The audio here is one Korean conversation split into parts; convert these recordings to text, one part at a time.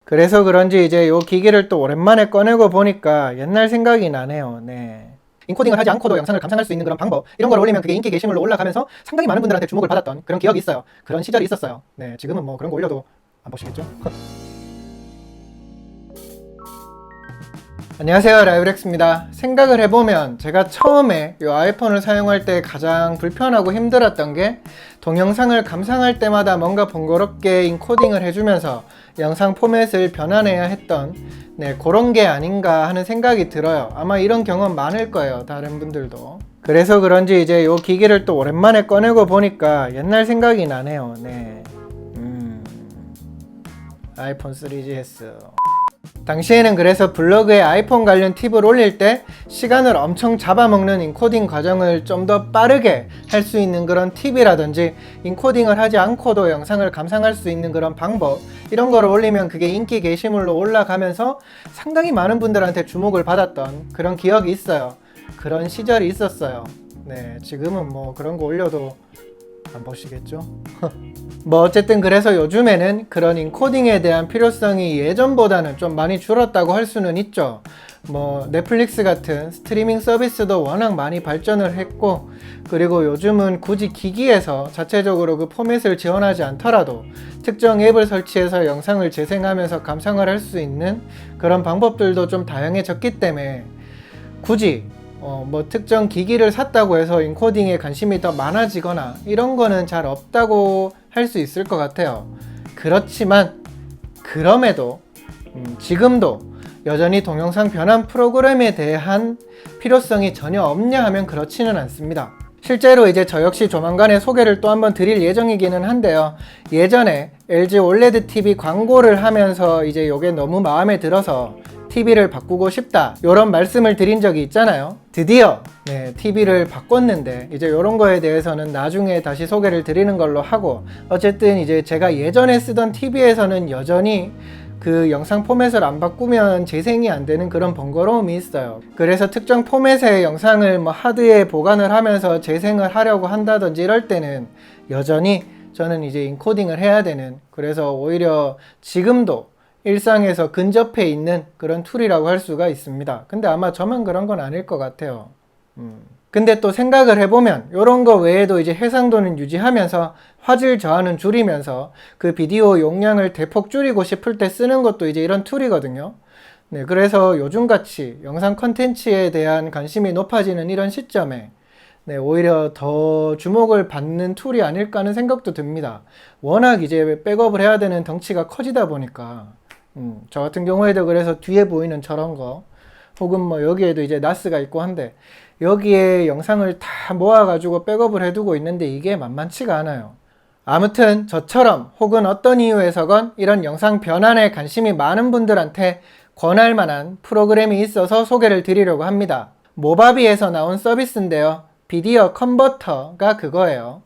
그래서 그런지 이제 요 기기를 또 오랜만에 꺼내고 보니까 옛날 생각이 나네요. 네. 인코딩을 하지 않고도 영상을 감상할 수 있는 그런 방법, 이런 걸 올리면 그게 인기 게시물로 올라가면서 상당히 많은 분들한테 주목을 받았던 그런 기억이 있어요. 그런 시절이 있었어요. 네, 지금은 뭐 그런 거 올려도 안 보시겠죠? 안녕하세요, 라이브렉스입니다. 생각을 해보면 제가 처음에 이 아이폰을 사용할 때 가장 불편하고 힘들었던 게 동영상을 감상할 때마다 뭔가 번거롭게 인코딩을 해주면서 영상 포맷을 변환해야 했던 그런 게 아닌가 하는 생각이 들어요. 아마 이런 경험 많을 거예요, 다른 분들도. 그래서 그런지 이제 이 기기를 또 오랜만에 꺼내고 보니까 옛날 생각이 나네요. 네. 아이폰 3GS. 당시에는 그래서 블로그에 아이폰 관련 팁을 올릴 때 시간을 엄청 잡아먹는 인코딩 과정을 좀 더 빠르게 할 수 있는 그런 팁이라든지, 인코딩을 하지 않고도 영상을 감상할 수 있는 그런 방법, 이런 거를 올리면 그게 인기 게시물로 올라가면서 상당히 많은 분들한테 주목을 받았던 그런 기억이 있어요. 그런 시절이 있었어요. 네, 지금은 뭐 그런 거 올려도 안 보시겠죠? 뭐 어쨌든 그래서 요즘에는 그런 인코딩에 대한 필요성이 예전보다는 좀 많이 줄었다고 할 수는 있죠. 뭐 넷플릭스 같은 스트리밍 서비스도 워낙 많이 발전을 했고, 그리고 요즘은 굳이 기기에서 자체적으로 그 포맷을 지원하지 않더라도 특정 앱을 설치해서 영상을 재생하면서 감상을 할 수 있는 그런 방법들도 좀 다양해졌기 때문에 굳이 뭐 특정 기기를 샀다고 해서 인코딩에 관심이 더 많아지거나 이런 거는 잘 없다고 할 수 있을 것 같아요. 그렇지만 그럼에도 지금도 여전히 동영상 변환 프로그램에 대한 필요성이 전혀 없냐 하면 그렇지는 않습니다. 실제로 이제 저 역시 조만간에 소개를 또 한번 드릴 예정이기는 한데요. 예전에 LG OLED TV 광고를 하면서 이제 요게 너무 마음에 들어서 TV를 바꾸고 싶다, 요런 말씀을 드린 적이 있잖아요. 드디어 TV를 바꿨는데 이제 요런 거에 대해서는 나중에 다시 소개를 드리는 걸로 하고, 어쨌든 이제 제가 예전에 쓰던 TV에서는 여전히 그 영상 포맷을 안 바꾸면 재생이 안 되는 그런 번거로움이 있어요. 그래서 특정 포맷의 영상을 뭐 하드에 보관을 하면서 재생을 하려고 한다든지 이럴 때는 여전히 저는 이제 인코딩을 해야 되는, 그래서 오히려 지금도 일상에서 근접해 있는 그런 툴이라고 할 수가 있습니다. 근데 아마 저만 그런 건 아닐 것 같아요. 근데 또 생각을 해보면 이런 거 외에도 이제 해상도는 유지하면서 화질 저하는 줄이면서 그 비디오 용량을 대폭 줄이고 싶을 때 쓰는 것도 이제 이런 툴이거든요. 네, 그래서 요즘같이 영상 컨텐츠에 대한 관심이 높아지는 이런 시점에 오히려 더 주목을 받는 툴이 아닐까 하는 생각도 듭니다. 워낙 이제 백업을 해야 되는 덩치가 커지다 보니까 저 같은 경우에도 그래서 뒤에 보이는 저런 거, 혹은 뭐 여기에도 이제 나스가 있고 한데 여기에 영상을 다 모아가지고 백업을 해두고 있는데 이게 만만치가 않아요. 아무튼 저처럼 혹은 어떤 이유에서건 이런 영상 변환에 관심이 많은 분들한테 권할 만한 프로그램이 있어서 소개를 드리려고 합니다. 모바비에서 나온 서비스인데요. 비디오 컨버터가 그거예요.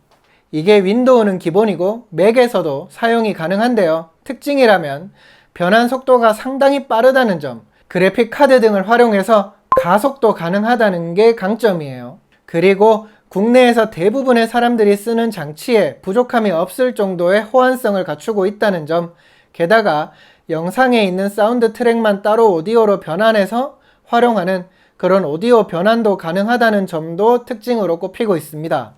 이게 윈도우는 기본이고 맥에서도 사용이 가능한데요. 특징이라면 변환 속도가 상당히 빠르다는 점, 그래픽 카드 등을 활용해서 가속도 가능하다는 게 강점이에요. 그리고 국내에서 대부분의 사람들이 쓰는 장치에 부족함이 없을 정도의 호환성을 갖추고 있다는 점, 게다가 영상에 있는 사운드 트랙만 따로 오디오로 변환해서 활용하는 그런 오디오 변환도 가능하다는 점도 특징으로 꼽히고 있습니다.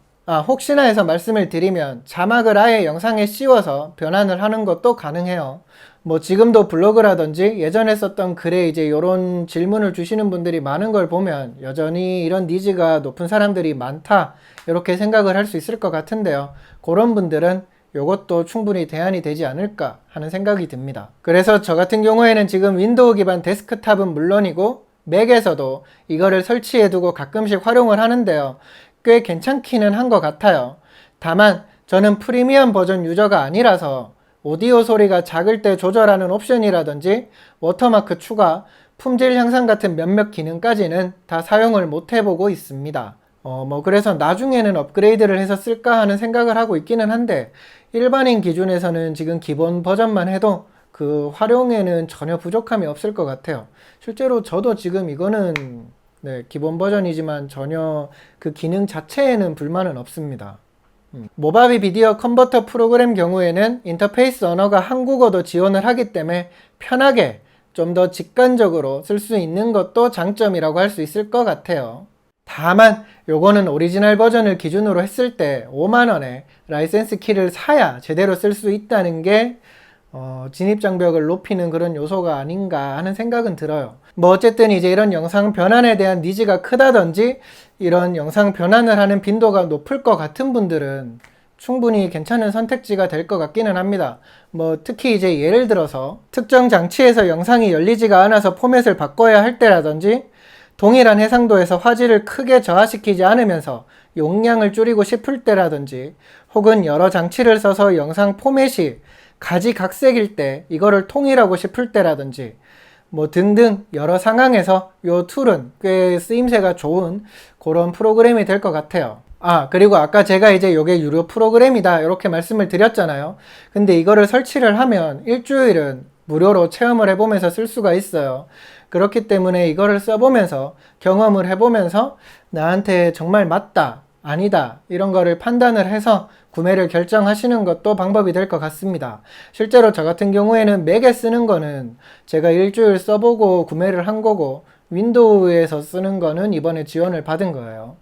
혹시나 해서 말씀을 드리면 자막을 아예 영상에 씌워서 변환을 하는 것도 가능해요. 뭐 지금도 블로그라든지 예전에 썼던 글에 이제 이런 질문을 주시는 분들이 많은 걸 보면 여전히 이런 니즈가 높은 사람들이 많다, 이렇게 생각을 할 수 있을 것 같은데요. 그런 분들은 이것도 충분히 대안이 되지 않을까 하는 생각이 듭니다. 그래서 저 같은 경우에는 지금 윈도우 기반 데스크탑은 물론이고 맥에서도 이거를 설치해두고 가끔씩 활용을 하는데요. 꽤 괜찮기는 한 것 같아요. 다만 저는 프리미엄 버전 유저가 아니라서 오디오 소리가 작을 때 조절하는 옵션이라든지 워터마크 추가, 품질 향상 같은 몇몇 기능까지는 다 사용을 못 해보고 있습니다. 그래서 나중에는 업그레이드를 해서 쓸까 하는 생각을 하고 있기는 한데, 일반인 기준에서는 지금 기본 버전만 해도 그 활용에는 전혀 부족함이 없을 것 같아요. 실제로 저도 지금 이거는 기본 버전이지만 전혀 그 기능 자체에는 불만은 없습니다. 모바비 비디오 컨버터 프로그램 경우에는 인터페이스 언어가 한국어도 지원을 하기 때문에 편하게 좀 더 직관적으로 쓸 수 있는 것도 장점이라고 할 수 있을 것 같아요. 다만 요거는 오리지널 버전을 기준으로 했을 때 5만원에 라이센스 키를 사야 제대로 쓸 수 있다는 게 진입장벽을 높이는 그런 요소가 아닌가 하는 생각은 들어요. 뭐 어쨌든 이제 이런 영상 변환에 대한 니즈가 크다든지 이런 영상 변환을 하는 빈도가 높을 것 같은 분들은 충분히 괜찮은 선택지가 될 것 같기는 합니다. 뭐 특히 이제 예를 들어서 특정 장치에서 영상이 열리지가 않아서 포맷을 바꿔야 할 때라든지 동일한 해상도에서 화질을 크게 저하시키지 않으면서 용량을 줄이고 싶을 때라든지 혹은 여러 장치를 써서 영상 포맷이 가지각색일 때 이거를 통일하고 싶을 때라든지 뭐 등등 여러 상황에서 이 툴은 꽤 쓰임새가 좋은 그런 프로그램이 될 것 같아요. 그리고 아까 제가 이제 이게 유료 프로그램이다 이렇게 말씀을 드렸잖아요. 근데 이거를 설치를 하면 일주일은 무료로 체험을 해보면서 쓸 수가 있어요. 그렇기 때문에 이거를 써보면서 경험을 해보면서 나한테 정말 맞다, 아니다 이런 거를 판단을 해서 구매를 결정하시는 것도 방법이 될 것 같습니다. 실제로 저 같은 경우에는 맥에 쓰는 거는 제가 일주일 써보고 구매를 한 거고 윈도우에서 쓰는 거는 이번에 지원을 받은 거예요.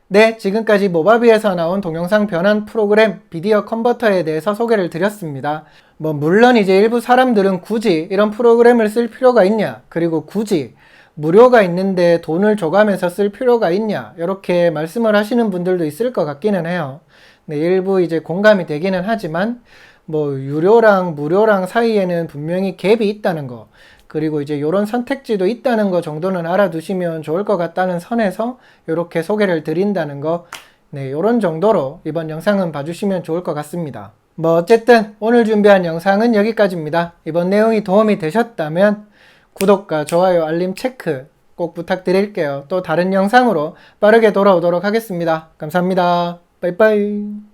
네, 지금까지 모바비에서 나온 동영상 변환 프로그램 비디오 컨버터에 대해서 소개를 드렸습니다. 뭐 물론 이제 일부 사람들은 굳이 이런 프로그램을 쓸 필요가 있냐, 그리고 굳이 무료가 있는데 돈을 줘가면서 쓸 필요가 있냐 이렇게 말씀을 하시는 분들도 있을 것 같기는 해요. 네, 일부 이제 공감이 되기는 하지만 뭐 유료랑 무료랑 사이에는 분명히 갭이 있다는 거, 그리고 이제 이런 선택지도 있다는 거 정도는 알아두시면 좋을 것 같다는 선에서 이렇게 소개를 드린다는 거, 네, 이런 정도로 이번 영상은 봐주시면 좋을 것 같습니다. 뭐 어쨌든 오늘 준비한 영상은 여기까지입니다. 이번 내용이 도움이 되셨다면 구독과 좋아요, 알림 체크 꼭 부탁드릴게요. 또 다른 영상으로 빠르게 돌아오도록 하겠습니다. 감사합니다. 빠이빠이.